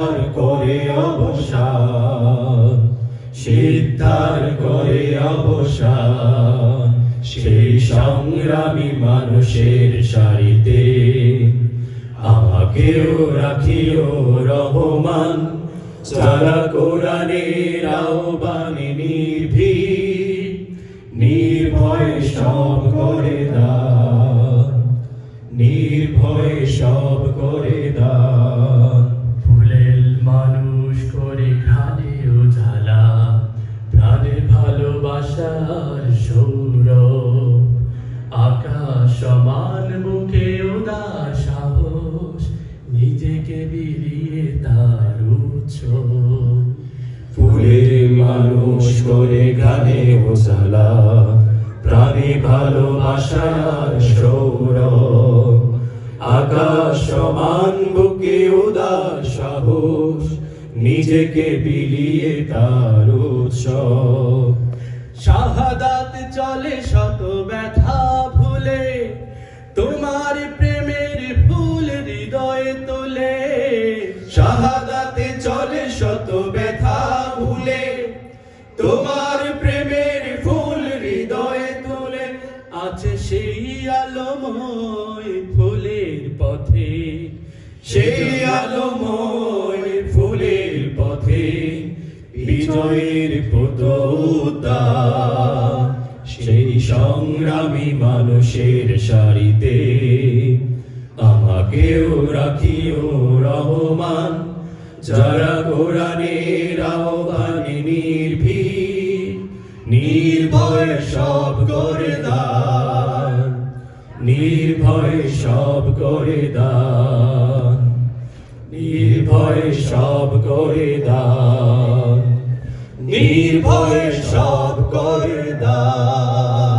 করে অবসান, সিদ্ধার করে অবসান, সেই সংগ্রামী মানুষের সারিতে আমাকেও রাখিও রহমান, যারা কোরআনের আহ্বানে নির্ভীক, নির্ভয়ে সব করে দান, নির্ভয়ে সব করে দান। ফুলেল মানুষ করে ঘানে উজালা, প্রাণের ভালোবাসার সৌরভ, আকাশ সমান বুকে উদার সাহস, নিজেকে বিলিয়ে তার উৎসব। ফুলের মানুষ করে গানে উজালা, প্রাণে ভালোবাসার সৌরভ, আকাশ সমান বুকে উদার সাহস, নিজেকে বিলিয়ে তার উৎসব। শাহাদাত চলে শত ব্যথা ভুলে, তোমার প্রেমের ফুল হৃদয়ে তোলে। শাহাদাতে চলে শত ব্যথা ভুলে, তোমার প্রেমের ফুল হৃদয়ে তোলে। আছে সেই আলোময় ফুলের পথে, সেই আলোময় ফুলের পথে, বিজয়ের পতাকা, সেই সংগ্রামী মানুষের সারিতে আমাকেও রাখিও রহমান, যারা কোরআনের আহ্বানে নির্ভীক, নির্ভয়ে সব করে দান, নির্ভয়ে সব করে দান, নির্ভয়ে সব করে দান, নির্ভয়ে সব করে দান।